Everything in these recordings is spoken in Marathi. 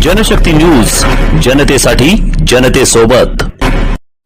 जनशक्ती न्यूज, जनतेसाठी, जनतेसोबत.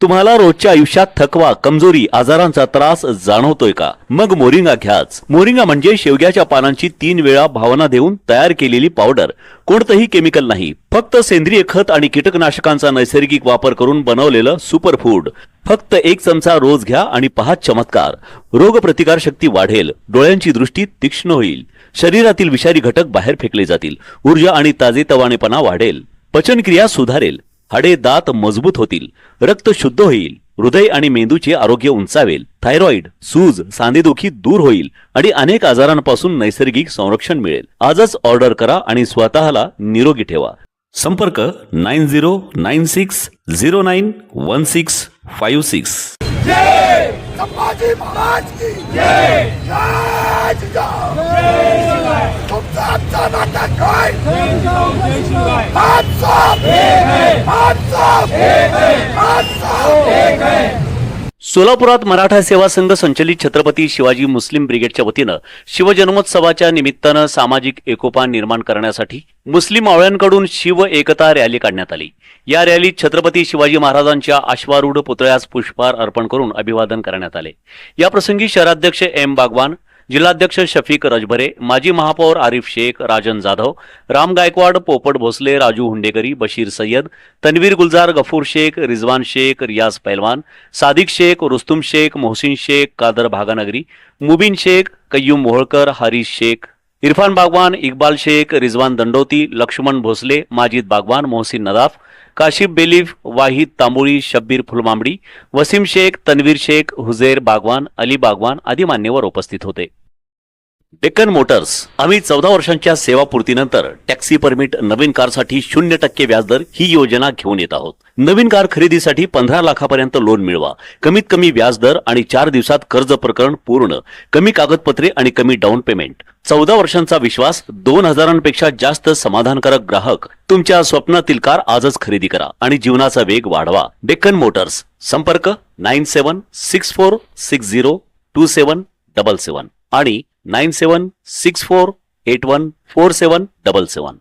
तुम्हाला रोजच्या आयुष्यात थकवा, कमजोरी, आजारांचा त्रास जाणवतोय का? मग मोरिंगा घ्याच. मोरिंगा म्हणजे शेवग्याच्या पानांची 3 वेळा भावना देऊन तयार केलेली पावडर. कोणतंही केमिकल नाही, फक्त सेंद्रिय खत आणि कीटकनाशकांचा नैसर्गिक वापर करून बनवलेलं सुपर फूड. फक्त 1 चमचा रोज घ्या आणि पहा चमत्कार. रोगप्रतिकार शक्ती वाढेल, डोळ्यांची दृष्टी तीक्ष्ण होईल, शरीरातील विषारी घटक बाहेर फेकले जातील, ऊर्जा आणि ताजेतवानेपणा वाढेल, पचनक्रिया सुधारेल, हाडे दात मजबूत होतील, रक्त शुद्ध होईल, हृदय आणि मेंदूचे आरोग्य उंचावेल, थायरॉइड, सूज, सांधेदुखी दूर होईल आणि अनेक आजारांपासून नैसर्गिक संरक्षण मिळेल. आजच ऑर्डर करा आणि स्वतःला निरोगी ठेवा. संपर्क 9096091656. जय संभाजी महाराज की जय. जय जय. तुमचा आमचा नाटक काय? हात साफ हात साफ हात साफ. सोलापुरात मराठा सेवा संघ संचलित छत्रपती शिवाजी मुस्लिम ब्रिगेडच्या वतीनं शिवजन्मोत्सवाच्या निमित्तानं सामाजिक एकोपा निर्माण करण्यासाठी मुस्लिम मावळ्यांकडून शिव एकता रॅली काढण्यात आली. या रॅलीत छत्रपती शिवाजी महाराजांच्या अश्वारूढ पुतळ्यास पुष्पहार अर्पण करून अभिवादन करण्यात आले. याप्रसंगी शहराध्यक्ष एम बागवान, जिल्हाध्यक्ष शफीक रजभरे, माजी महापौर आरिफ शेख, राजन जाधव, राम गायकवाड, पोपट भोसले, राजू हुंडेकरी, बशीर सय्यद, तन्वीर गुलजार, गफूर शेख, रिजवान शेख, रियाज पैलवान, सादिक शेख, रुस्तुम शेख, मोहसिन शेख, कादर भागानगरी, मुबीन शेख, कय्यूम मोहळकर, हारिस शेख, इरफान बागवान, इक्बाल शेख, रिजवान दंडोती, लक्ष्मण भोसले, माजिद बागवान, मोहसिन नदाफ, काशिफ बेलीफ, वाहिद तांबोळी, शब्बीर फुलमांबडी, वसीम शेख, तन्वीर शेख, हुझैर बागवान, अली बागवान आदी मान्यवर उपस्थित होते. डेक्कन मोटर्स. आम्ही 14 वर्षांच्या सेवापूर्तीनंतर टॅक्सी परमिट, नवीन कारसाठी 0% व्याजदर ही योजना घेऊन येत आहोत. नवीन कार खरेदीसाठी 15 लाखापर्यंत लोन मिळवा. कमीत कमी व्याजदर आणि 4 दिवसात कर्ज प्रकरण पूर्ण. कमी कागदपत्रे आणि कमी डाऊन पेमेंट. 14 वर्षांचा विश्वास, 2000पेक्षा जास्त समाधानकारक ग्राहक. तुमच्या स्वप्नातील कार आजच खरेदी करा आणि जीवनाचा वेग वाढवा. डेक्कन मोटर्स. संपर्क 9764602777 आणि 9764814777.